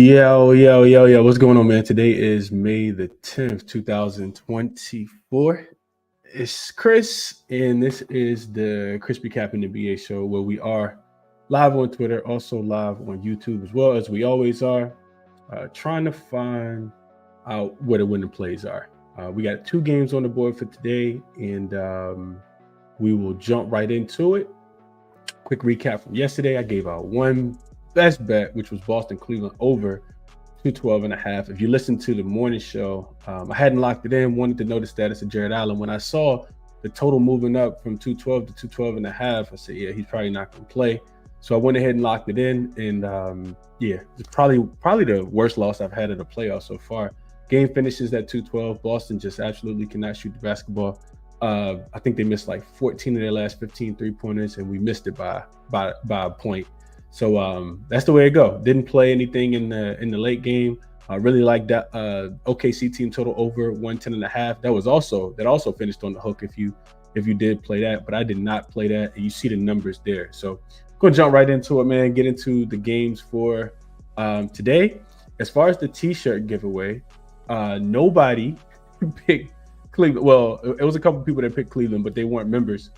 Yo. What's going on, man? Today is May the 10th, 2024. It's Chris, and this is the ChrisBeCappinn NBA Show, where we are live on Twitter, also live on YouTube, as well as we always are, trying to find out where the winning plays are. We got 2 games on the board for today, and we will jump right into it. Quick recap from yesterday. I gave out one best bet, which was Boston-Cleveland over 212.5. If you listen to the morning show, I hadn't locked it in, wanted to know the status of Jared Allen. When I saw the total moving up from 212 to 212.5, I said, yeah, he's probably not going to play. So I went ahead and locked it in, and it's probably the worst loss I've had at the playoffs so far. Game finishes at 212. Boston just absolutely cannot shoot the basketball. I think they missed like 14 of their last 15 three-pointers, and we missed it by a point. So that's the way it go. Didn't play anything in the late game. I really like that OKC team total over 110.5. That also finished on the hook if you did play that, but I did not play that, and you see the numbers there. So I'm gonna jump right into it, man. Get into the games for today. As far as the T-shirt giveaway, nobody picked Cleveland. Well, it was a couple people that picked Cleveland, but they weren't members.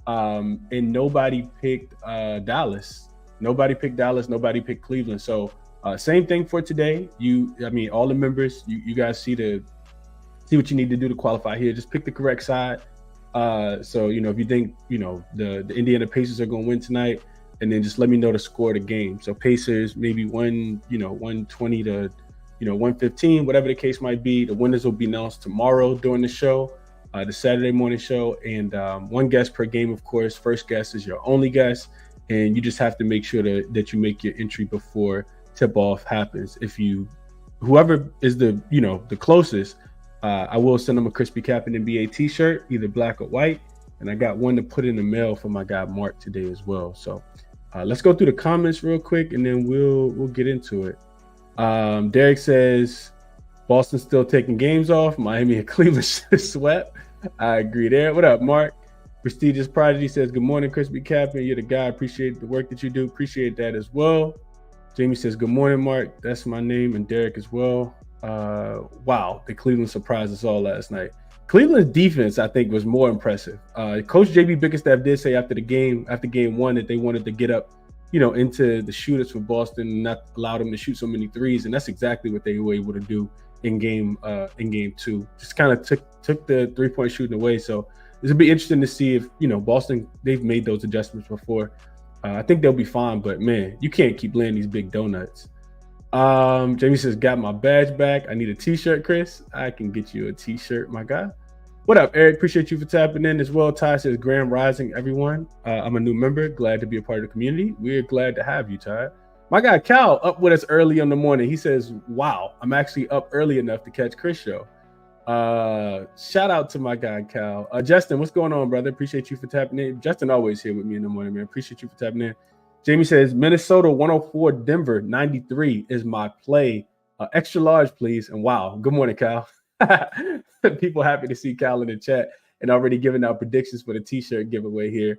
And nobody picked Dallas. Nobody picked Dallas. Nobody picked Cleveland. So same thing for today. All the members, you guys see what you need to do to qualify here. Just pick the correct side. So if you think the Indiana Pacers are going to win tonight, and then just let me know the score of the game. So Pacers maybe 120 to 115, whatever the case might be. The winners will be announced tomorrow during the show, the Saturday morning show, and one guess per game, of course. First guess is your only guess. And you just have to make sure that you make your entry before tip-off happens. Whoever is the closest, I will send them a ChrisBeCappinn NBA T-shirt, either black or white. And I got one to put in the mail for my guy Mark today as well. So let's go through the comments real quick, and then we'll get into it. Derek says Boston's still taking games off. Miami and Cleveland swept. I agree there. What up, Mark? Prestigious Prodigy says, good morning, ChrisBeCappinn. You're the guy. Appreciate the work that you do. Appreciate that as well. Jamie says, good morning, Mark. That's my name, and Derek as well. Wow, the Cleveland surprised us all last night. Cleveland's defense, I think, was more impressive. Coach JB Bickerstaff did say after game one, that they wanted to get up, into the shooters for Boston and not allow them to shoot so many threes, and that's exactly what they were able to do in game 2. Just kind of took the 3-point shooting away. So it'll be interesting to see if, Boston, they've made those adjustments before. I think they'll be fine, but man, you can't keep laying these big donuts. Jamie says, got my badge back. I need a T-shirt, Chris. I can get you a T-shirt, my guy. What up, Eric? Appreciate you for tapping in as well. Ty says, Grand Rising, everyone. I'm a new member. Glad to be a part of the community. We're glad to have you, Ty. My guy Cal up with us early in the morning. He says, wow, I'm actually up early enough to catch Chris' show. Shout out to my guy Cal. Justin, what's going on, brother? Appreciate you for tapping in. Justin always here with me in the morning, man. Appreciate you for tapping in. Jamie says Minnesota 104, Denver 93 is my play. Extra large, please. And wow, good morning, Cal. People happy to see Cal in the chat and already giving out predictions for the T-shirt giveaway here.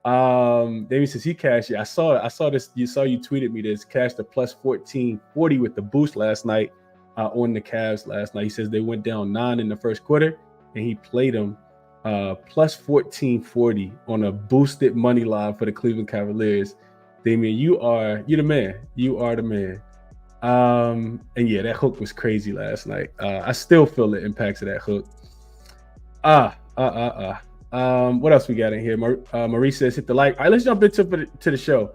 Jamie says he cashed it. I saw this. You tweeted me this. Cashed a plus 1440 with the boost last night. On the Cavs last night. He says they went down 9 in the first quarter, and he played them plus 1440 on a boosted money line for the Cleveland Cavaliers. Damian, you're the man. You are the man. And yeah, that hook was crazy last night. I still feel the impacts of that hook. What else we got in here? Marie says hit the like. All right, let's jump into the show.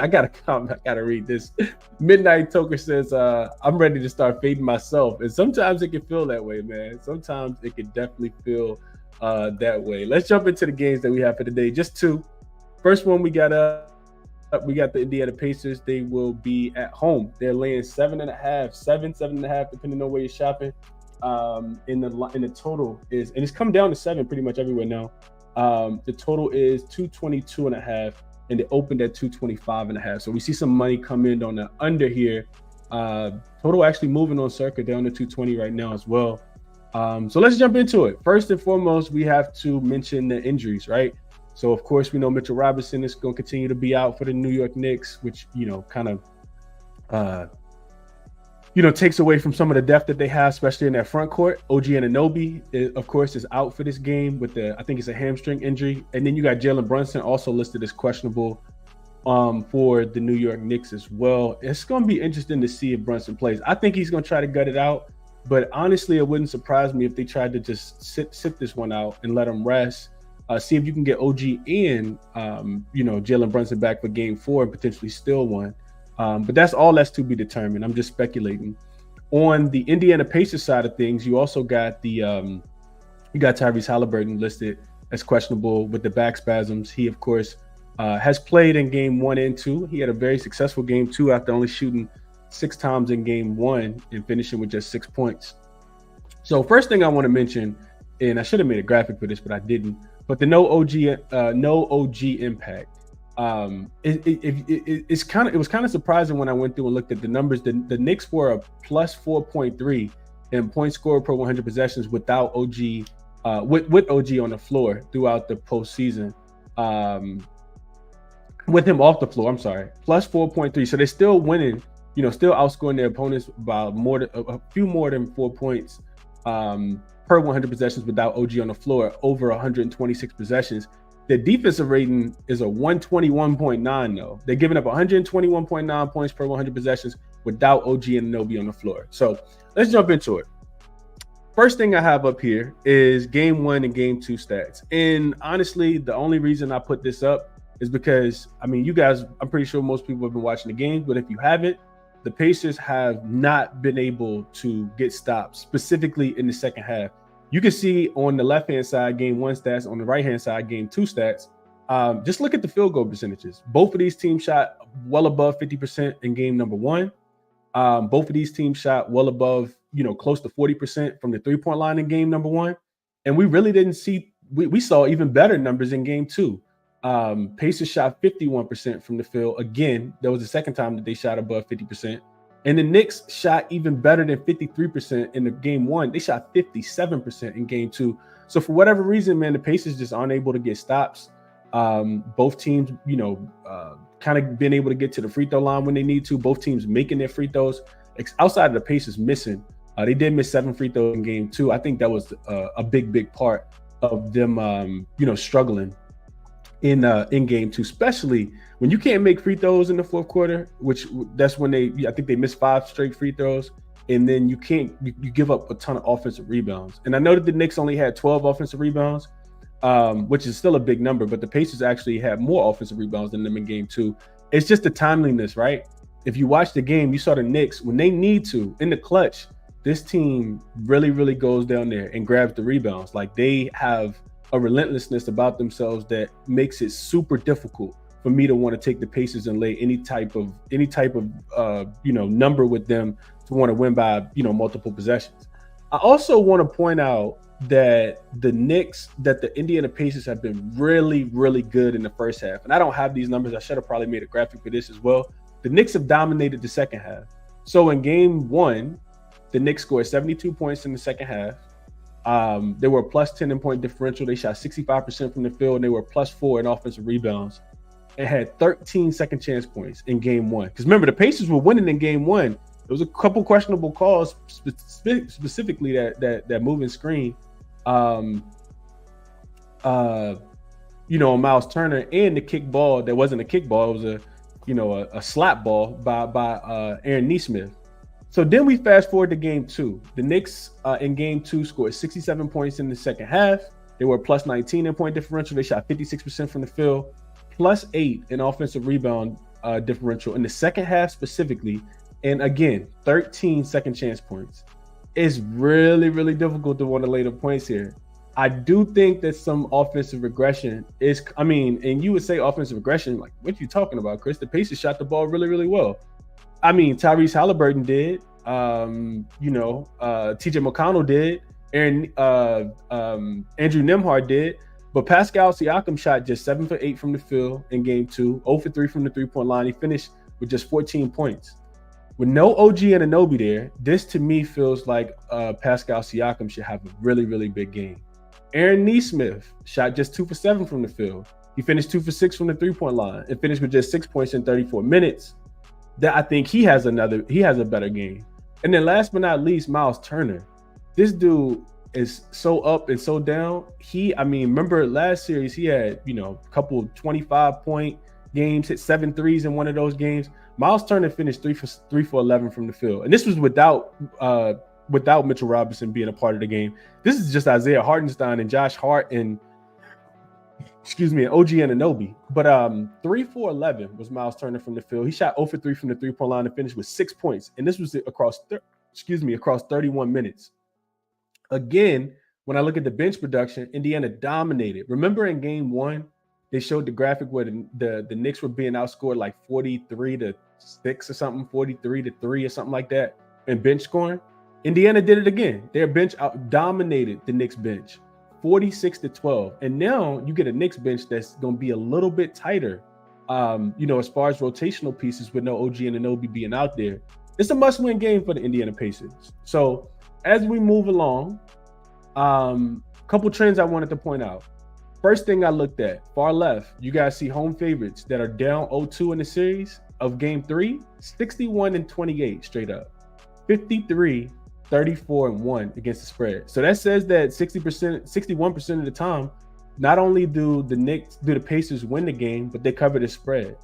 I gotta comment. I gotta read this. Midnight Toker says, I'm ready to start fading myself. And sometimes it can feel that way, man. Sometimes it can definitely feel that way. Let's jump into the games that we have for today. Just 2. First one, we got the Indiana Pacers. They will be at home. They're laying 7.5, depending on where you're shopping. In the total is, and it's come down to 7 pretty much everywhere now. The total is 222.5. And it opened at 225.5. So we see some money come in on the under here. Total actually moving on circa down to 220 right now as well. So let's jump into it. First and foremost, we have to mention the injuries, right? So of course, we know Mitchell Robinson is going to continue to be out for the New York Knicks, which, kind of takes away from some of the depth that they have, especially in that front court. OG Anunoby, of course, is out for this game with I think it's a hamstring injury. And then you got Jalen Brunson also listed as questionable for the New York Knicks as well. It's going to be interesting to see if Brunson plays. I think he's going to try to gut it out. But honestly, it wouldn't surprise me if they tried to just sit this one out and let him rest. See if you can get OG and, Jalen Brunson back for game 4 and potentially steal one. But that's to be determined. I'm just speculating. On the Indiana Pacers side of things, you also got you got Tyrese Halliburton listed as questionable with the back spasms. He, of course, has played in game 1 and 2. He had a very successful game 2 after only shooting 6 times in game 1 and finishing with just 6 points. So first thing I want to mention, and I should have made a graphic for this, but I didn't. But the no OG impact. It was kind of surprising when I went through and looked at the numbers. The Knicks were a plus 4.3 in points scored per 100 possessions without OG, with OG on the floor throughout the postseason. With him off the floor, I'm sorry, plus 4.3. So they're still winning, still outscoring their opponents by a few more than 4 points per 100 possessions without OG on the floor, over 126 possessions. The defensive rating is a 121.9 though. They're giving up 121.9 points per 100 possessions without OG and Anunoby on the floor. So let's jump into it. First thing I have up here is game 1 and game 2 stats. And honestly, the only reason I put this up is because, you guys, I'm pretty sure most people have been watching the game, but if you haven't, the Pacers have not been able to get stops, specifically in the second half. You can see on the left-hand side, game 1 stats, on the right-hand side, game 2 stats. Just look at the field goal percentages. Both of these teams shot well above 50% in game number 1. Both of these teams shot well above, close to 40% from the three-point line in game number 1. And we really didn't see, we saw even better numbers in game 2. Pacers shot 51% from the field. Again, that was the second time that they shot above 50%. And the Knicks shot even better than 53% in the game 1. They shot 57% in game 2. So for whatever reason, man, the Pacers just aren't able to get stops. Both teams, kind of been able to get to the free throw line when they need to. Both teams making their free throws. Outside of the Pacers missing, they did miss 7 free throws in game 2. I think that was a big part of them, struggling in game 2, especially when you can't make free throws in the fourth quarter, which that's when I think they missed 5 straight free throws. And then you give up a ton of offensive rebounds. And I know that the Knicks only had 12 offensive rebounds, which is still a big number, but the Pacers actually had more offensive rebounds than them in game 2. It's just the timeliness, right? If you watch the game, you saw the Knicks, when they need to, in the clutch, this team really goes down there and grabs the rebounds. Like, they have a relentlessness about themselves that makes it super difficult for me to want to take the Pacers and lay any type of number with them to want to win by, multiple possessions. I also want to point out that the Indiana Pacers have been really good in the first half. And I don't have these numbers. I should have probably made a graphic for this as well. The Knicks have dominated the second half. So in game 1, the Knicks scored 72 points in the second half. They were a plus 10 in point differential. They shot 65% from the field, and they were plus 4 in offensive rebounds and had 13 second chance points in game 1. Because remember, the Pacers were winning in game 1. There was a couple questionable calls, specifically that moving screen, on Miles Turner, and the kick ball that wasn't a kick ball. It was a slap ball by Aaron Nesmith. So then we fast forward to game 2. The Knicks in game 2 scored 67 points in the second half. They were plus 19 in point differential. They shot 56% from the field, plus 8 in offensive rebound differential in the second half specifically. And again, 13 second chance points. It's really difficult to want to lay the points here. I do think that some offensive regression and you would say offensive regression, like, what are you talking about, Chris? The Pacers shot the ball really well. Tyrese Halliburton did, TJ McConnell did, Andrew Nembhard did, but Pascal Siakam shot just 7 for 8 from the field in game 2, 0 for 3 from the three-point line. He finished with just 14 points. With no OG and Anunoby there, this to me feels like Pascal Siakam should have a really big game. Aaron Nesmith shot just 2 for 7 from the field. He finished 2 for 6 from the three-point line and finished with just 6 points in 34 minutes. That I think he has a better game. And then last but not least, Miles Turner. This dude is so up and so down. Remember last series, he had, a couple 25-point games, hit 7 threes in one of those games. Miles Turner finished 3 for 11 from the field. And this was without Mitchell Robinson being a part of the game. This is just Isaiah Hartenstein and Josh Hart and OG Anunoby. But 3 for 11 was Miles Turner from the field. He shot 0 for 3 from the three-point line and finished with 6 points. And this was across 31 minutes. Again, when I look at the bench production, Indiana dominated. Remember in game 1, they showed the graphic where the Knicks were being outscored like 43-6 or something, 43-3 or something like that in bench scoring. Indiana did it again. Their bench dominated the Knicks bench, 46-12. And now you get a Knicks bench that's going to be a little bit tighter, as far as rotational pieces with no OG and Anunoby being out there. It's a must-win game for the Indiana Pacers. So as we move along, couple trends I wanted to point out. First thing I looked at, far left, you guys see home favorites that are down 0-2 in the series of game 3, 61-28 straight up, 53-34-1 against the spread. So that says that 61% of the time, not only do the Pacers win the game, but they cover the spread.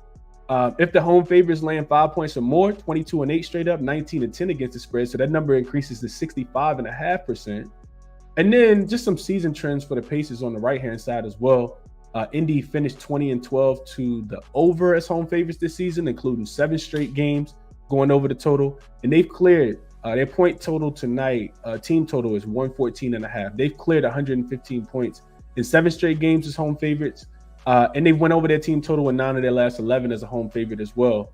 If the home favorites land 5 points or more, 22-8 straight up, 19-10 against the spread. So that number increases to 65.5%. And then just some season trends for the Pacers on the right-hand side as well. Indy finished 20-12 to the over as home favorites this season, including 7 straight games going over the total. And they've cleared their point total tonight. Team total is 114.5. They've cleared 115 points in 7 straight games as home favorites. And they went over their team total in 9 of their last 11 as a home favorite as well.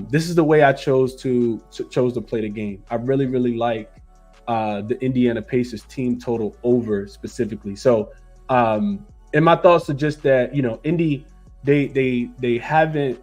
This is the way I chose to play the game. I really, really like the Indiana Pacers team total over specifically. So, and my thoughts are just that, Indy, they haven't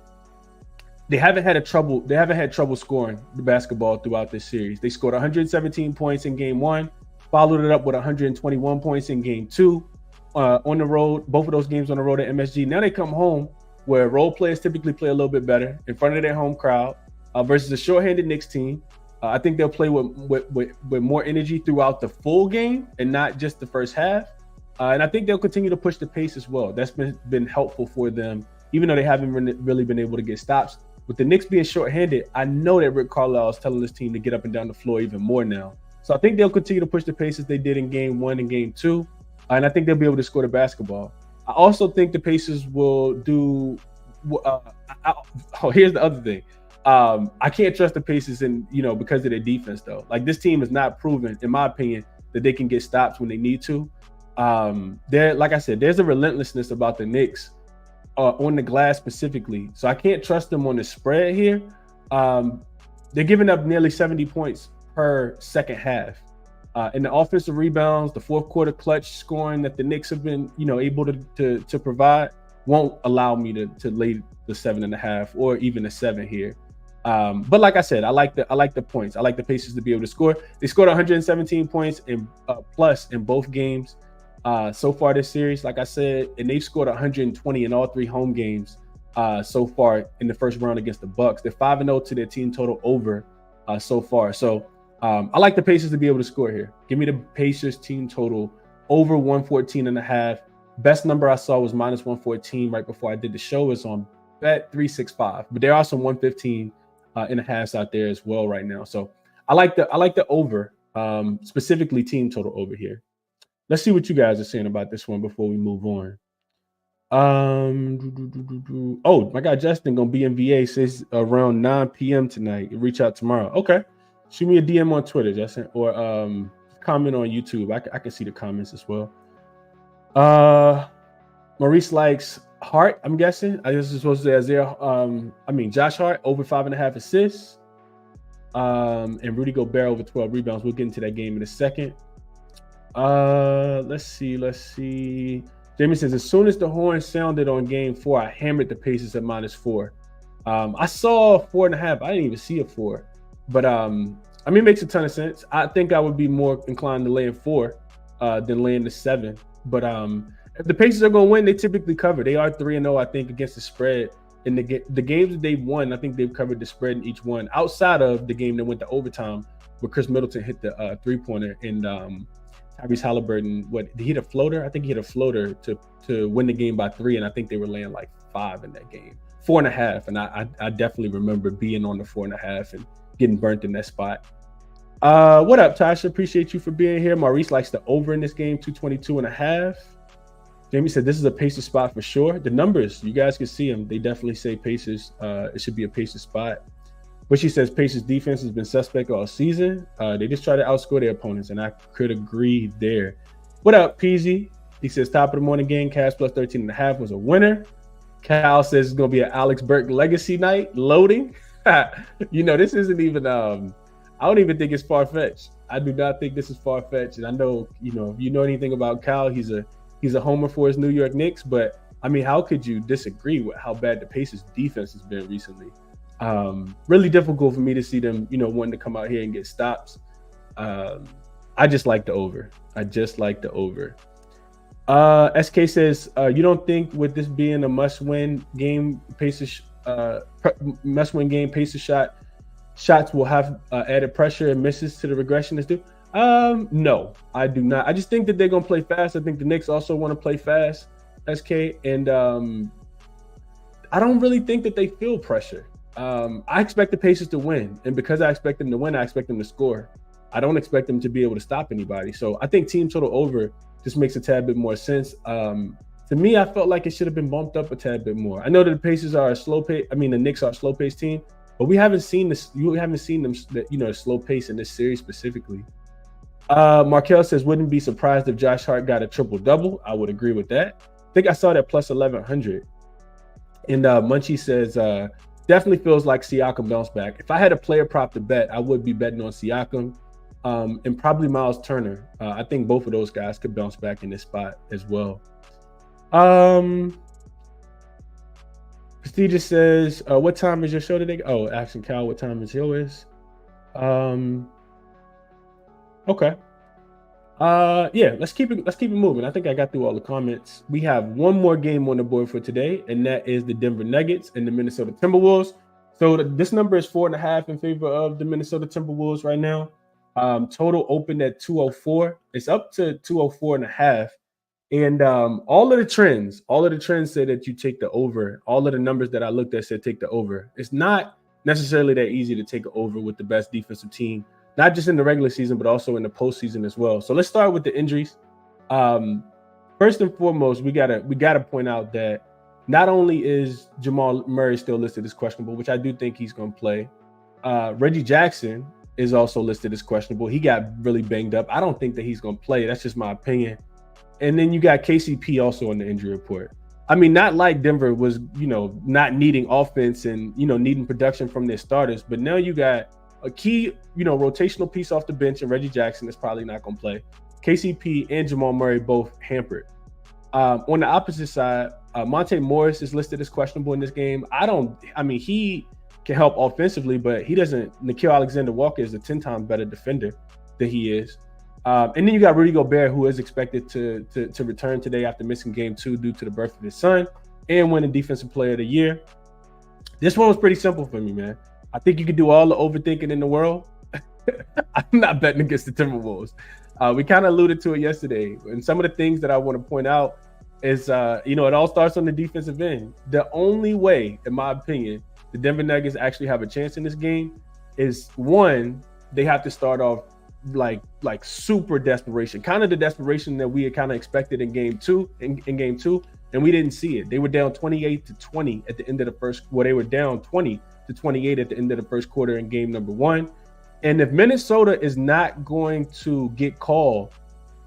had trouble scoring the basketball throughout this series. They scored 117 points in game 1, followed it up with 121 points in game 2 on the road. Both of those games on the road at MSG. Now they come home where role players typically play a little bit better in front of their home crowd versus a shorthanded Knicks team. I think they'll play with more energy throughout the full game and not just the first half. And I think they'll continue to push the pace as well. That's been helpful for them, even though they haven't really been able to get stops. With the Knicks being shorthanded, I know that Rick Carlisle is telling this team to get up and down the floor even more now. So I think they'll continue to push the pace as they did in game 1 and game 2. And I think they'll be able to score the basketball. I also think the Pacers will do here's the other thing. I can't trust the Pacers because of their defense though. Like this team has not proven, in my opinion, that they can get stops when they need to. Like I said, there's a relentlessness about the Knicks on the glass specifically. So I can't trust them on the spread here. They're giving up nearly 70 points per second half. In the offensive rebounds, the fourth quarter clutch scoring that the Knicks have been, able to provide won't allow me to lay the 7.5 or even a 7 here. But like I said, I like the points. I like the Pacers to be able to score. They scored 117 points in plus in both games so far this series, like I said, and they've scored 120 in all 3 home games so far in the first round against the Bucks. They're 5-0 to their team total over so far. So I like the Pacers to be able to score here. Give me the Pacers team total over 114.5. Best number I saw was minus 114 right before I did the show. Is on Bet 365, but there are some 115.5s out there as well right now. So I like the over, specifically team total over here. Let's see what you guys are saying about this one before we move on. Oh, my guy Justin gonna be in VA, says around 9 p.m. tonight. Reach out tomorrow. Okay. Shoot me a DM on Twitter, Justin, or comment on YouTube. I can see the comments as well. Maurice likes Hart, I'm guessing. I guess it's supposed to say Isaiah. Josh Hart over 5.5 assists. And Rudy Gobert over 12 rebounds. We'll get into that game in a second. Let's see. Jamie says, as soon as the horn sounded on game 4, I hammered the Pacers at -4. I saw 4.5. I didn't even see a 4. But it makes a ton of sense. I think I would be more inclined to lay in 4 than laying the 7. But if the Pacers are going to win, they typically cover. They are 3-0, I think, against the spread. In the games that they've won, I think they've covered the spread in each one, outside of the game that went to overtime where Chris Middleton hit the 3-pointer, and Tyrese Halliburton, he hit a floater? I think he hit a floater to win the game by 3, and I think they were laying like 5 in that game. 4.5, and I definitely remember being on the 4.5 and getting burnt in that spot. What up, Tasha? Appreciate you for being here. Maurice likes the over in this game, 222.5. Jamie said this is a Pacers spot for sure. The numbers, you guys can see them. They definitely say Pacers. It should be a Pacers spot. But she says Pacers defense has been suspect all season. They just try to outscore their opponents, and I could agree there. What up, PZ? He says top of the morning game, Cavs plus 13.5 was a winner. Cal says it's going to be an Alex Burke legacy night. Loading. This isn't even, I don't even think it's far-fetched. I do not think this is far-fetched. And I know, if you know anything about Cal, he's a homer for his New York Knicks. But, I mean, how could you disagree with how bad the Pacers defense has been recently? Really difficult for me to see them, wanting to come out here and get stops. I just like the over. SK says, you don't think with this being a must-win game, Pacers shots will have added pressure and misses to the regressionists do? No, I do not. I just think that they're going to play fast. I think the Knicks also want to play fast, SK, and I don't really think that they feel pressure. I expect the Pacers to win, and because I expect them to win, I expect them to score. I don't expect them to be able to stop anybody. So I think team total over just makes a tad bit more sense. To me, I felt like it should have been bumped up a tad bit more. I know that the Pacers are the Knicks are a slow pace team, but we haven't seen this. You haven't seen them, slow pace in this series specifically. Markel says, wouldn't be surprised if Josh Hart got a triple double. I would agree with that. I think I saw that plus 1100. And Munchie says, definitely feels like Siakam bounced back. If I had a player prop to bet, I would be betting on Siakam. And probably Miles Turner. I think both of those guys could bounce back in this spot as well. Prestigious says, what time is your show today? Oh, asking Cal what time his show is. Okay. Let's keep it moving. I think I got through all the comments. We have one more game on the board for today, and that is the Denver Nuggets and the Minnesota Timberwolves. So this number is 4.5 in favor of the Minnesota Timberwolves right now. Total opened at 204. It's up to 204.5. And all of the trends say that you take the over. All of the numbers that I looked at said take the over. It's not necessarily that easy to take an over with the best defensive team, not just in the regular season, but also in the postseason as well. So let's start with the injuries. First and foremost, we gotta point out that not only is Jamal Murray still listed as questionable, which I do think he's going to play. Reggie Jackson is also listed as questionable. He got really banged up. I don't think that he's going to play. That's just my opinion. And then you got KCP also on the injury report. I mean, not like Denver was, not needing offense and, needing production from their starters. But now you got a key, rotational piece off the bench, and Reggie Jackson is probably not going to play. KCP and Jamal Murray both hampered. On the opposite side, Monte Morris is listed as questionable in this game. He can help offensively, but he doesn't. Nickeil Alexander-Walker is a 10 times better defender than he is. And then you got Rudy Gobert, who is expected to return today after missing game 2 due to the birth of his son and winning Defensive Player of the Year. This one was pretty simple for me, man. I think you could do all the overthinking in the world. I'm not betting against the Timberwolves. We kind of alluded to it yesterday. And some of the things that I want to point out is, it all starts on the defensive end. The only way, in my opinion, the Denver Nuggets actually have a chance in this game is, one, they have to start off like super desperation, kind of the desperation that we had kind of expected in game two, and we didn't see it. They were down 28-20 at the end of the first. Well, they were down 20-28 at the end of the first quarter in game number 1. And if Minnesota is not going to get called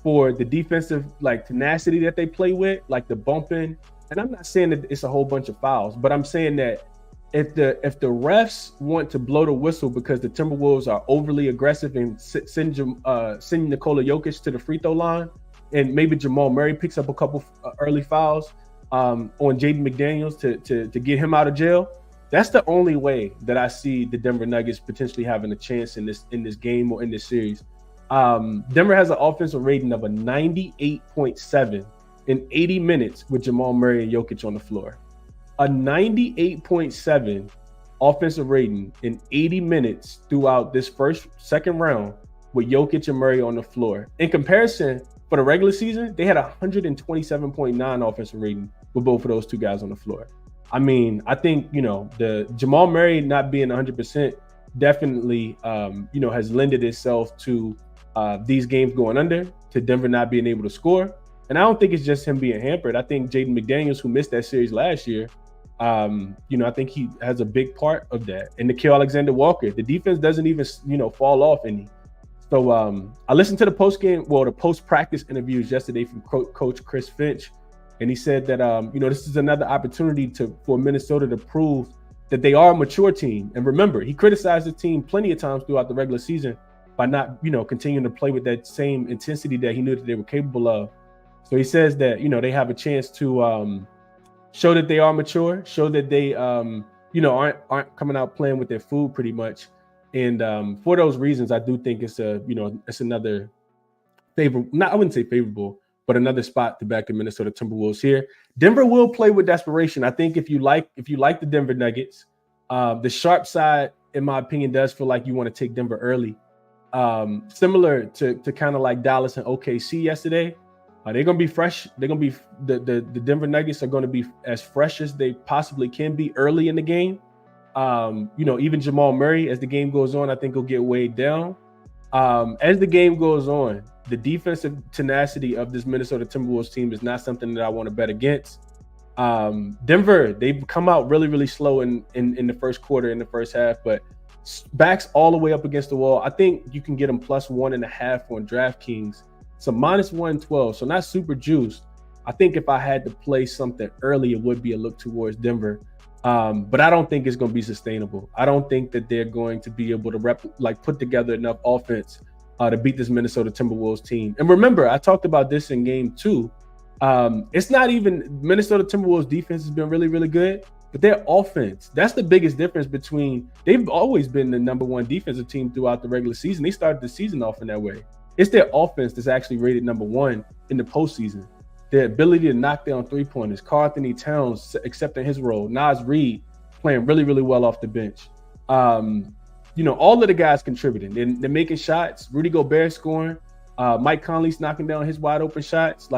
for the defensive tenacity that they play with, like the bumping, and I'm not saying that it's a whole bunch of fouls, but I'm saying that if the refs want to blow the whistle because the Timberwolves are overly aggressive and send Nikola Jokic to the free throw line, and maybe Jamal Murray picks up a couple early fouls on Jaden McDaniels to get him out of jail, that's the only way that I see the Denver Nuggets potentially having a chance in this game or in this series. Denver has an offensive rating of a 98.7 in 80 minutes with Jamal Murray and Jokic on the floor. A 98.7 offensive rating in 80 minutes throughout this second round with Jokic and Murray on the floor. In comparison, for the regular season, they had 127.9 offensive rating with both of those two guys on the floor. I mean, I think, the Jamal Murray not being 100% definitely, has lended itself to these games going under, to Denver not being able to score. And I don't think it's just him being hampered. I think Jaden McDaniels, who missed that series last year, I think he has a big part of that. And Nickeil Alexander-Walker, the defense doesn't even, fall off any. So I listened to the post-practice interviews yesterday from Coach Chris Finch, and he said that, this is another opportunity for Minnesota to prove that they are a mature team. And remember, he criticized the team plenty of times throughout the regular season by not, continuing to play with that same intensity that he knew that they were capable of. So he says that, they have a chance to show that they are mature, show that they, aren't coming out playing with their food pretty much. And for those reasons, I do think it's it's another favorable, I wouldn't say favorable, but another spot to back the Minnesota Timberwolves here. Denver will play with desperation. I think if you like the Denver Nuggets, the sharp side, in my opinion, does feel like you want to take Denver early. Similar to kind of like Dallas and OKC yesterday. They're going to be fresh. They're going to be the Denver Nuggets are going to be as fresh as they possibly can be early in the game. Even Jamal Murray, as the game goes on, I think he'll get weighed down. As the game goes on, the defensive tenacity of this Minnesota Timberwolves team is not something that I want to bet against. Denver, they've come out really, really slow in the first quarter, in the first half, but backs all the way up against the wall. I think you can get them +1.5 on DraftKings. So -112, so not super juiced. I think if I had to play something early, it would be a look towards Denver. But I don't think it's going to be sustainable. I don't think that they're going to be able to put together enough offense to beat this Minnesota Timberwolves team. And remember, I talked about this in game 2. It's not even Minnesota Timberwolves defense has been really, really good, but their offense, that's the biggest difference between, they've always been the number one defensive team throughout the regular season. They started the season off in that way. It's their offense that's actually rated number 1 in the postseason. Their ability to knock down three-pointers, Karl-Anthony Towns accepting his role, Naz Reid playing really, really well off the bench. All of the guys contributing. They're making shots. Rudy Gobert scoring. Mike Conley's knocking down his wide open shots.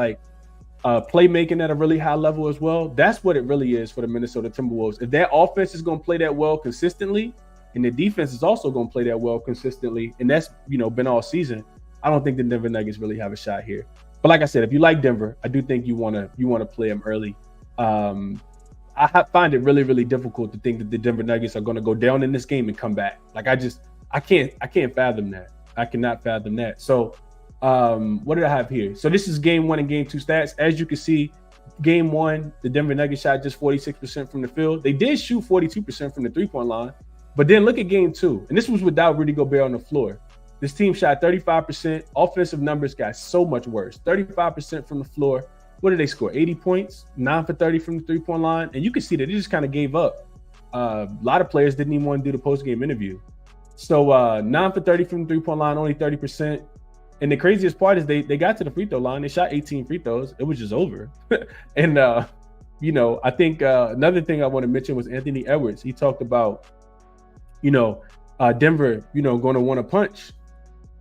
Playmaking at a really high level as well. That's what it really is for the Minnesota Timberwolves. If their offense is going to play that well consistently, and the defense is also going to play that well consistently, and that's been all season, I don't think the Denver Nuggets really have a shot here. But like I said, if you like Denver, I do think you want to play them early. I find it really, really difficult to think that the Denver Nuggets are going to go down in this game and come back. I can't fathom that. I cannot fathom that. So what did I have here? So this is game 1 and game 2 stats. As you can see, game 1, the Denver Nuggets shot just 46% from the field. They did shoot 42% from the three-point line. But then look at game 2. And this was without Rudy Gobert on the floor. This team shot 35%. Offensive numbers got so much worse. 35% from the floor. What did they score? 80 points, 9 for 30 from the three-point line. And you can see that they just kind of gave up. A lot of players didn't even want to do the post-game interview. So 9 for 30 from the three-point line, only 30%. And the craziest part is they got to the free throw line. They shot 18 free throws. It was just over. And, I think another thing I want to mention was Anthony Edwards. He talked about, Denver, going to want to punch.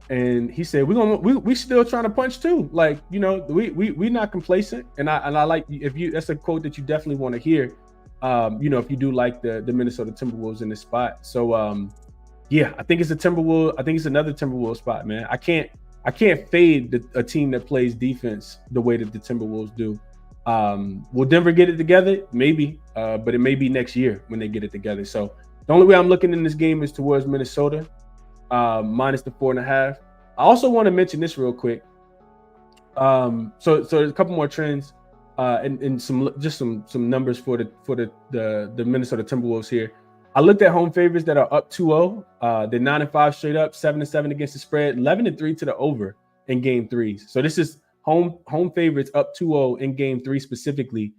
And he said, we still trying to punch too. We not complacent. And I like, that's a quote that you definitely want to hear. If you do like the Minnesota Timberwolves in this spot. So I think it's another Timberwolves spot, man. I can't fade a team that plays defense the way that the Timberwolves do. Will Denver get it together? Maybe, but it may be next year when they get it together. So the only way I'm looking in this game is towards Minnesota. Minus the 4.5. I also want to mention this real quick. So there's a couple more trends, and some numbers for the Minnesota Timberwolves here. I looked at home favorites that are up 2-0. They're 9-5 straight up, 7-7 against the spread, 11-3 to the over in game 3s. So this is home favorites up 2-0 in game 3 specifically.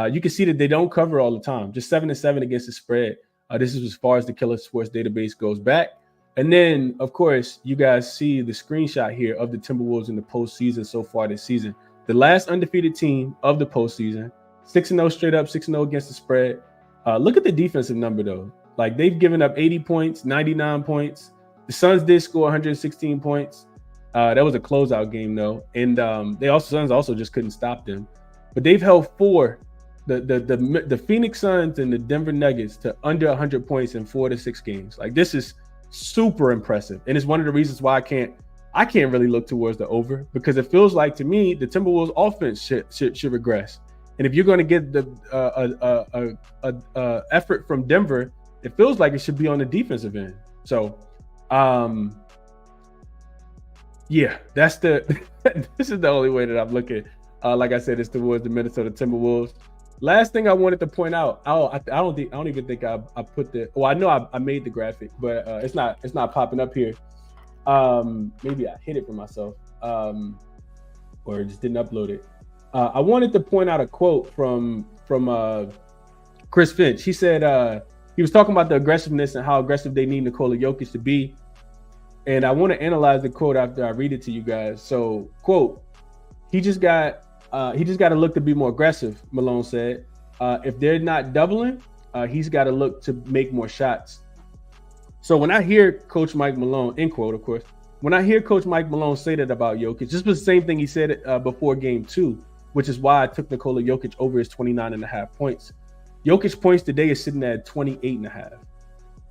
You can see that they don't cover all the time, just 7-7 against the spread. This is as far as the Killer Sports database goes back. And then, of course, you guys see the screenshot here of the Timberwolves in the postseason so far this season. The last undefeated team of the postseason, 6-0 straight up, 6-0 against the spread. Look at the defensive number, though. Like they've given up 80 points, 99 points. The Suns did score 116 points. That was a closeout game though, and Suns also just couldn't stop them. But they've held the Phoenix Suns and the Denver Nuggets to under 100 points in 4 to 6 games. Like this is super impressive, and it's one of the reasons why I can't really look towards the over, because it feels like to me the Timberwolves offense should regress. And if you're going to get the effort from Denver, it feels like it should be on the defensive end. So, yeah, that's this is the only way that I'm looking. Like I said, it's towards the Minnesota Timberwolves. Last thing I wanted to point out, I don't even think I put the. Well, I know I made the graphic, but it's not popping up here. Maybe I hid it for myself, or just didn't upload it. I wanted to point out a quote from Chris Finch. He said he was talking about the aggressiveness and how aggressive they need Nikola Jokic to be. And I want to analyze the quote after I read it to you guys. So, quote, he just got to look to be more aggressive, Malone said. If they're not doubling, he's got to look to make more shots. So when I hear Coach Mike Malone, end quote, of course, when I hear Coach Mike Malone say that about Jokic, this was the same thing he said before game 2, which is why I took Nikola Jokic over his 29.5 points. Jokic points today is sitting at 28.5.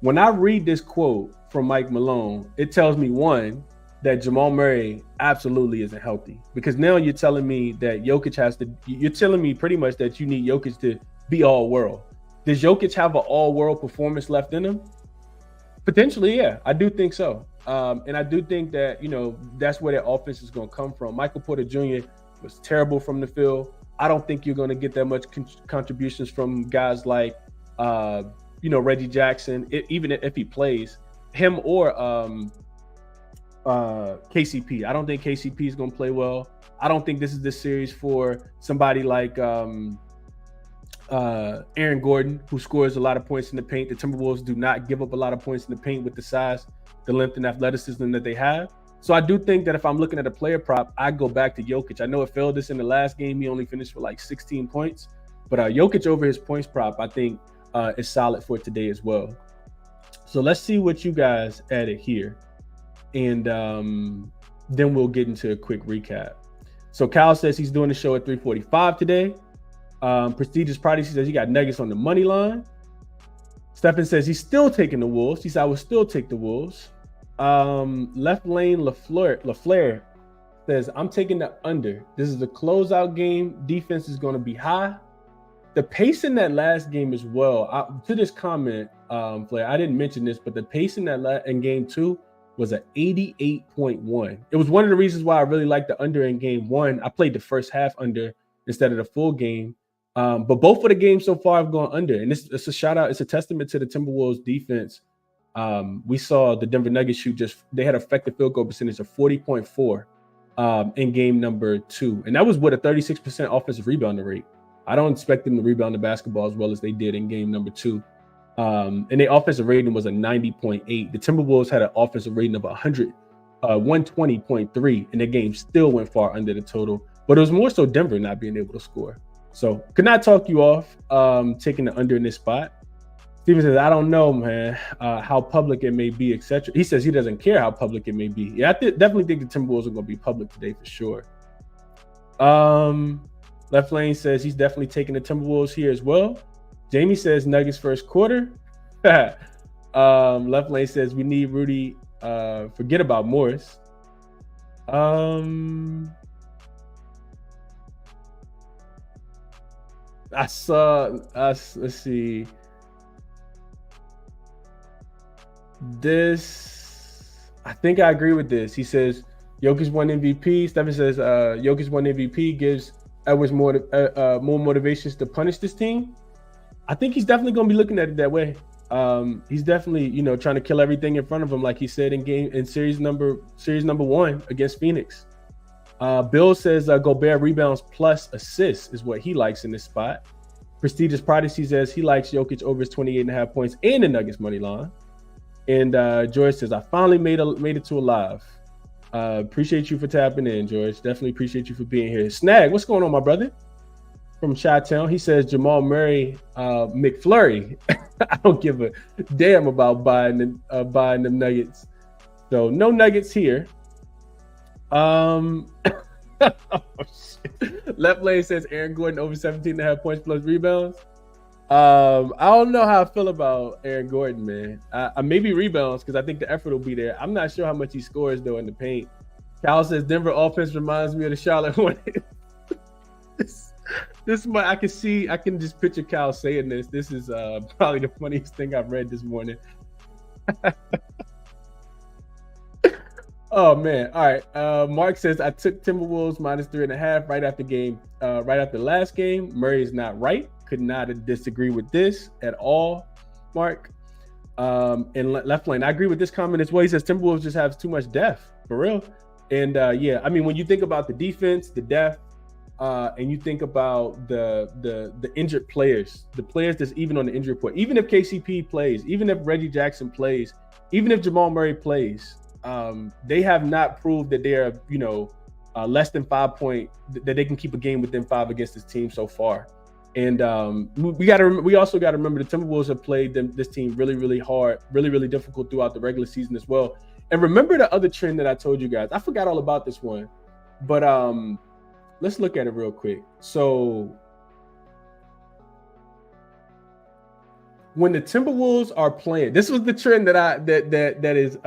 When I read this quote from Mike Malone, it tells me, one, that Jamal Murray absolutely isn't healthy, because now you're telling me that you're telling me pretty much that you need Jokic to be all world. Does Jokic have an all world performance left in him? Potentially, yeah, I do think so. And I do think that, that's where their offense is going to come from. Michael Porter Jr. was terrible from the field. I don't think you're going to get that much contributions from guys like, Reggie Jackson, even if he plays, him or KCP. I don't think KCP is going to play well. I don't think this is the series for somebody like Aaron Gordon, who scores a lot of points in the paint. The Timberwolves do not give up a lot of points in the paint with the size, the length, and athleticism that they have. So I do think that if I'm looking at a player prop, I go back to Jokic. I know it failed us in the last game. He only finished for like 16 points. But Jokic over his points prop, I think, is solid for today as well. So let's see what you guys added here. And then we'll get into a quick recap. So Kyle says he's doing the show at 3:45 today. Prestigious Prodigy says he got Nuggets on the money line. Stephen says he's still taking the Wolves. He said, I will still take the Wolves. Left Lane LaFleur says, I'm taking the under. This is a closeout game. Defense is going to be high. The pace in that last game as well. To this comment, Flair, I didn't mention this, but the pace in that in game 2 was an 88.1. It was one of the reasons why I really liked the under in game 1. I played the first half under instead of the full game. But both of the games so far have gone under. And it's a shout out. It's a testament to the Timberwolves defense. We saw the Denver Nuggets they had an effective field goal percentage of 40.4 in game number 2. And that was with a 36% offensive rebounding rate. I don't expect them to rebound the basketball as well as they did in game number 2. And their offensive rating was a 90.8. The Timberwolves had an offensive rating of 120.3, and their game still went far under the total. But it was more so Denver not being able to score. So could not talk you off taking the under in this spot. Steven says, I don't know, man, how public it may be, etc. He says he doesn't care how public it may be. Yeah, I definitely think the Timberwolves are going to be public today for sure. Left Lane says he's definitely taking the Timberwolves here as well. Jamie says Nuggets first quarter. Left Lane says we need Rudy. Forget about Morris. I saw us. Let's see. This, I think I agree with this. He says Jokic won MVP. Stephen says Jokic won MVP gives Edwards more motivations to punish this team. I think he's definitely going to be looking at it that way. He's definitely, trying to kill everything in front of him, like he said in series number 1 against Phoenix. Bill says Gobert rebounds plus assists is what he likes in this spot. Prestigious Prodigy says he likes Jokic over his 28.5 points and the Nuggets money line. And George says, I finally made it to a live. Appreciate you for tapping in, George. Definitely appreciate you for being here. Snag, what's going on, my brother? from Chi-Town. He says Jamal Murray, McFlurry. I don't give a damn about buying them Nuggets. So no Nuggets here. Oh, Left Lane says Aaron Gordon over 17.5 points plus rebounds. I don't know how I feel about Aaron Gordon, man. I maybe rebounds because I think the effort will be there. I'm not sure how much he scores though in the paint. Cal says Denver offense reminds me of the Charlotte Hornets. This is what I can just picture Cal saying this. This is probably the funniest thing I've read this morning. Oh man. All right. Mark says I took Timberwolves -3.5 right after last game. Murray is not right. Could not disagree with this at all, Mark. And Left Lane, I agree with this comment as well. He says Timberwolves just have too much depth, for real. And yeah, I mean, when you think about the defense, the depth, and you think about the injured players, the players that's even on the injury report, even if KCP plays, even if Reggie Jackson plays, even if Jamal Murray plays, they have not proved that they're, less than 5 point, that they can keep a game within 5 against this team so far. And we also got to remember the Timberwolves have played this team really, really hard, really, really difficult throughout the regular season as well. And remember the other trend that I told you guys. I forgot all about this one, but let's look at it real quick. So when the Timberwolves are playing, this was the trend that is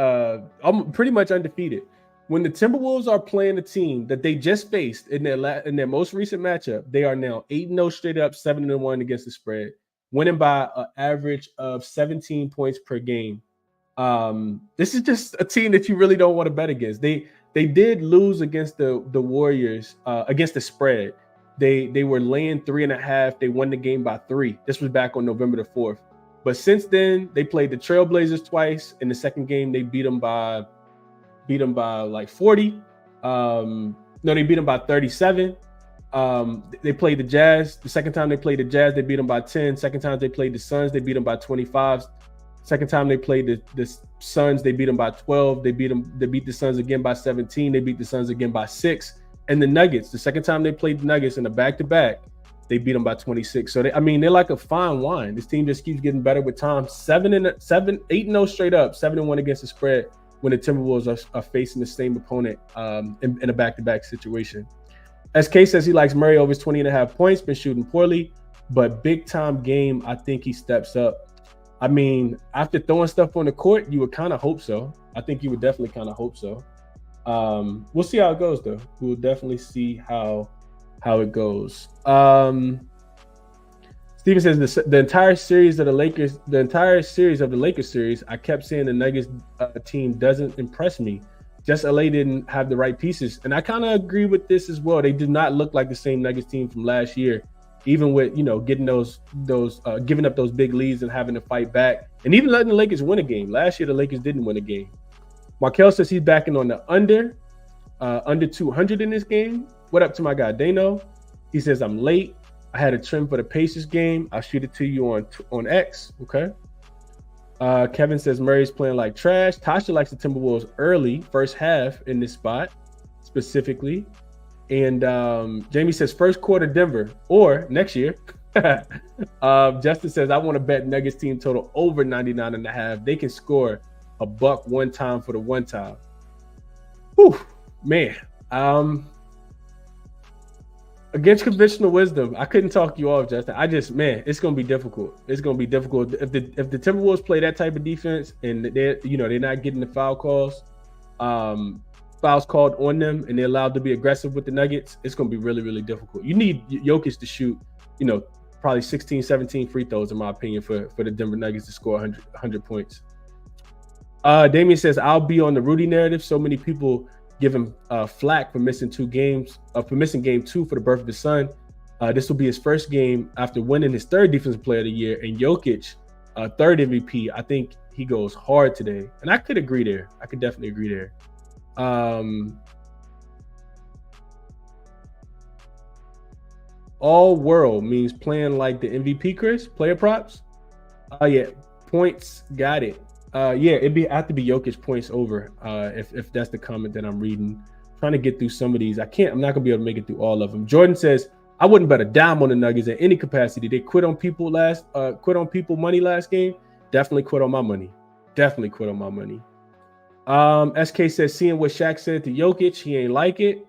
I'm pretty much undefeated. When the Timberwolves are playing a team that they just faced in their most recent matchup, they are now 8-0 straight up, 7-1 against the spread, winning by an average of 17 points per game. This is just a team that you really don't want to bet against. They did lose against the Warriors against the spread. They were laying 3.5. They won the game by 3. This was back on November the 4th. But since then, they played the Trailblazers twice. In the second game, they beat them by like 40. No, they beat them by 37. They played the Jazz. The second time they played the Jazz, they beat them by 10. Second time they played the Suns, they beat them by 25. Second time they played the Suns, they beat them by 12. They beat the Suns again by 17. They beat the Suns again by 6. And the Nuggets, the second time they played the Nuggets in a back-to-back, they beat them by 26. So they're like a fine wine. This team just keeps getting better with time. 8-0 straight up, 7-1 against the spread when the Timberwolves are facing the same opponent in a back-to-back situation. SK says he likes Murray over his 20.5 points, been shooting poorly, but big-time game, I think he steps up. I mean, after throwing stuff on the court, you would kind of hope so. I think you would definitely kind of hope so. We'll see how it goes, though. We'll definitely see how it goes. Steven says the entire series of the Lakers series, I kept saying the Nuggets team doesn't impress me. Just LA didn't have the right pieces, and I kind of agree with this as well. They did not look like the same Nuggets team from last year, even with getting those giving up those big leads and having to fight back, and even letting the Lakers win a game. Last year, the Lakers didn't win a game. Markel says he's backing on the under 200 in this game. What up to my guy Dano? He says I'm late. I had a trim for the Pacers game. I'll shoot it to you on X. Okay. Kevin says Murray's playing like trash. Tasha likes the Timberwolves early, first half in this spot specifically. And Jamie says first quarter Denver or next year. Justin says I want to bet Nuggets team total over 99.5. They can score a buck one time for the one time. Whew, man. Against conventional wisdom, I couldn't talk you off, Justin. It's gonna be difficult. It's gonna be difficult if the Timberwolves play that type of defense and they're not getting the fouls called on them, and they're allowed to be aggressive with the Nuggets. It's gonna be really, really difficult. You need Jokic to shoot, probably 16, 17 free throws, in my opinion, for the Denver Nuggets to score 100 points. Damien says I'll be on the Rudy narrative. So many people give him flack for missing 2 games, for missing game 2 for the birth of his son. This will be his first game after winning his 3rd Defensive Player of the Year, and Jokic, 3rd MVP. I think he goes hard today, and I could agree there. I could definitely agree there. All world means playing like the MVP, Chris. Player props. Yeah, points. Got it. Yeah, have to be Jokic points over. If that's the comment that I'm reading. Trying to get through some of these. I'm not gonna be able to make it through all of them. Jordan says I wouldn't bet a dime on the Nuggets in any capacity. They quit on people money last game. Definitely quit on my money. Definitely quit on my money. SK says, seeing what Shaq said to Jokic, he ain't like it.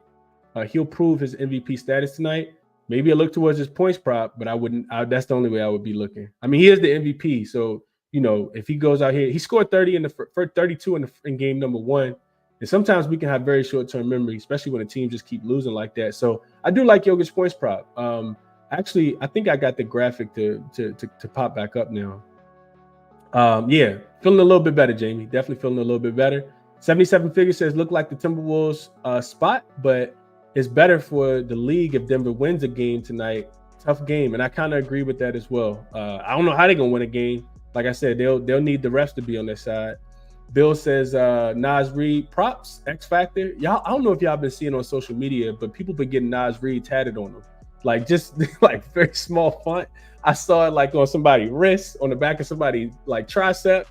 He'll prove his MVP status tonight. Maybe I look towards his points prop, but I wouldn't. That's the only way I would be looking. I mean, he is the MVP, so if he goes out here, he scored 30 in the first 32 in game number 1. And sometimes we can have very short-term memory, especially when a team just keep losing like that. So I do like Jokic's points prop. Actually, I think I got the graphic to pop back up now. Yeah, feeling a little bit better, Jamie. Definitely feeling a little bit better. 77 figure says look like the Timberwolves spot, but it's better for the league if Denver wins a game tonight. Tough game, and I kind of agree with that as well. I don't know how they're gonna win a game. Like I said, they'll need the refs to be on their side. Bill says Nas Reed props X Factor. Y'all, I don't know if y'all been seeing on social media, but people been getting Nas Reed tatted on them, like just like very small font. I saw it like on somebody's wrist, on the back of somebody's like tricep.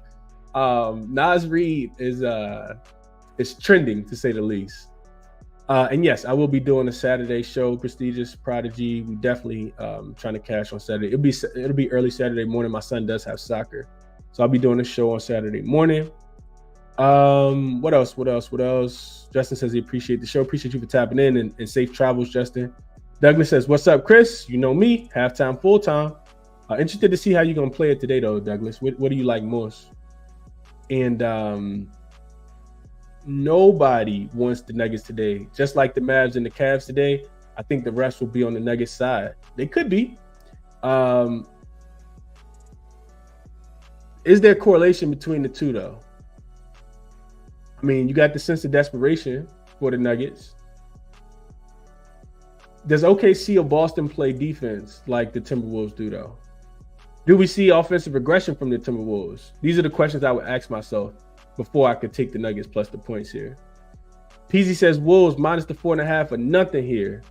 Nas Reed is trending to say the least. And yes, I will be doing a Saturday show, Prestigious Prodigy. We definitely trying to cash on Saturday. It'll be early Saturday morning. My son does have soccer, so I'll be doing a show on Saturday morning. What else? Justin says he appreciate the show. Appreciate you for tapping in and safe travels, Justin. Douglas says, what's up, Chris? You know me, halftime, full time. Interested to see how you're gonna play it today, though, Douglas. What do you like most? And nobody wants the Nuggets today. Just like the Mavs and the Cavs today, I think the refs will be on the Nuggets side. They could be. Is there a correlation between the two, though? I mean, you got the sense of desperation for the Nuggets. Does OKC or Boston play defense like the Timberwolves do, though? Do we see offensive regression from the Timberwolves? These are the questions I would ask myself before I could take the Nuggets plus the points here. Peasy says Wolves minus the 4.5 or nothing here.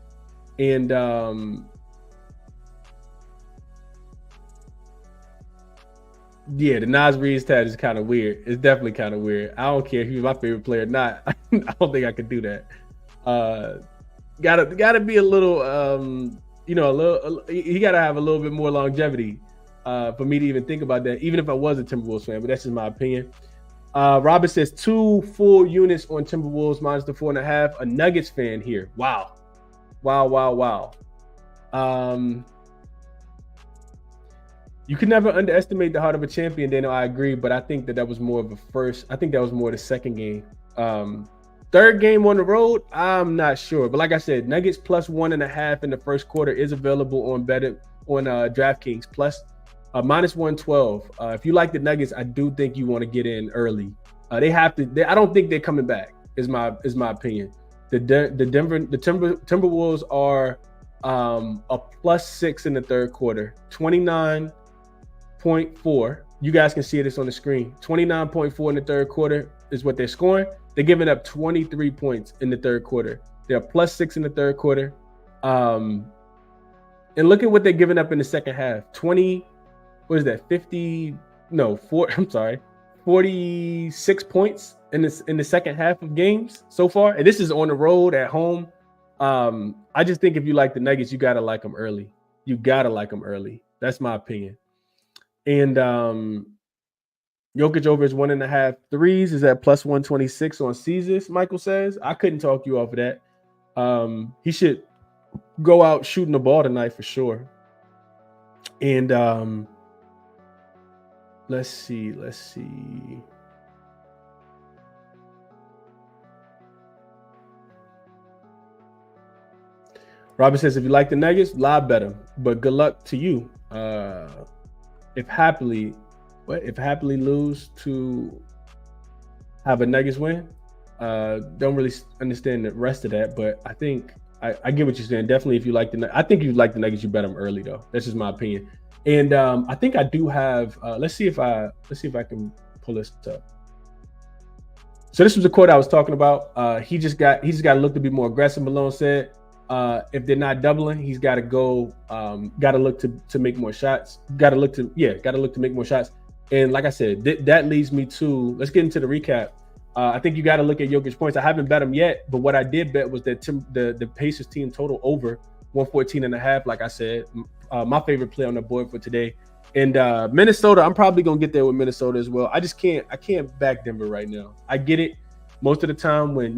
And yeah, the Nas Reed stat is kind of weird. It's definitely kind of weird. I don't care if he's my favorite player or not. I don't think I could do that. Gotta be a little, he gotta have a little bit more longevity for me to even think about that, even if I was a Timberwolves fan, but that's just my opinion. Robert says 2 full units on Timberwolves minus the 4.5. A Nuggets fan here. Wow. You can never underestimate the heart of a champion, Daniel. I agree, but I think that was more of a first. I think that was more the second game. Third game on the road, I'm not sure. But like I said, Nuggets plus 1.5 in the first quarter is available on DraftKings plus minus 112. If you like the Nuggets, I do think you want to get in early. They have to. I don't think they're coming back. Is my opinion. The Timberwolves are a plus 6 in the third quarter. 29.4. You guys can see this on the screen. 29.4 in the third quarter is what they're scoring. They're giving up 23 points in the third quarter. They're plus 6 in the third quarter. And look at what they're giving up in the second half. 46 points in the second half of games so far. And this is on the road at home. I just think if you like the Nuggets, you gotta like them early. That's my opinion. And Jokic over his 1.5 threes is at plus 126 on Caesars, Michael says. I couldn't talk you off of that. He should go out shooting the ball tonight for sure. And let's see. Robert says, if you like the Nuggets, live bet them. But good luck to you. If happily lose to have a Nuggets win, don't really understand the rest of that. But I think I get what you're saying. Definitely, if you like I think you like the Nuggets, you bet them early though. That's just my opinion. And I think I do have. Let's see if I can pull this up. So this was a quote I was talking about. He just got to look to be more aggressive. Malone said. If they're not doubling, he's got to go. Got to look to make more shots. Got to look to make more shots. And like I said, that leads me to let's get into the recap. I think you got to look at Jokic points. I haven't bet him yet, but what I did bet was that the Pacers team total over 114.5. Like I said, my favorite play on the board for today. And Minnesota, I'm probably gonna get there with Minnesota as well. I can't back Denver right now. I get it. Most of the time when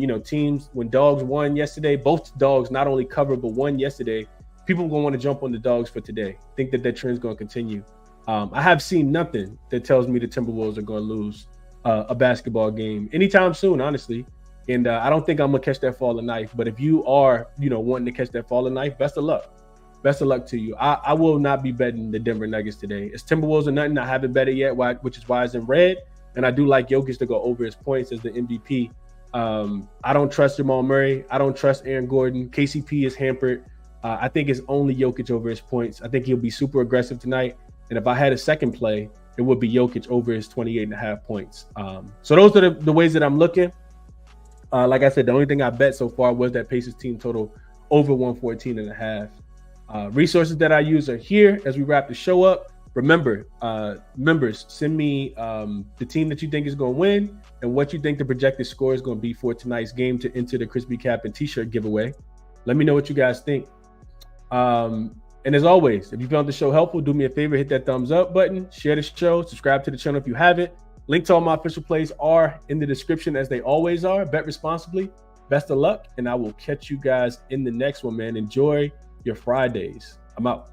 when dogs won yesterday, both dogs not only covered but won yesterday, people are gonna want to jump on the dogs for today. Think that trend's gonna continue. I have seen nothing that tells me the Timberwolves are gonna lose a basketball game anytime soon, honestly. And I don't think I'm gonna catch that falling knife. But if you are, wanting to catch that falling knife, best of luck. Best of luck to you. I will not be betting the Denver Nuggets today. It's Timberwolves or nothing. I haven't bet it yet, which is why it's in red. And I do like Jokic to go over his points as the MVP. I don't trust Jamal Murray. I don't trust Aaron Gordon. KCP is hampered. I think it's only Jokic over his points. I think he'll be super aggressive tonight. And if I had a second play, it would be Jokic over his 28.5 points. So those are the ways that I'm looking. Like I said, the only thing I bet so far was that Pacers team total over 114.5. Resources that I use are here as we wrap the show up. Remember, members, send me the team that you think is going to win and what you think the projected score is going to be for tonight's game to enter the ChrisBeCappinn t-shirt giveaway. Let me know what you guys think. And as always, if you found the show helpful, do me a favor, hit that thumbs up button, share the show, subscribe to the channel if you haven't. Links to all my official plays are in the description as they always are. Bet responsibly. Best of luck, and I will catch you guys in the next one, man. Enjoy your Fridays. I'm out.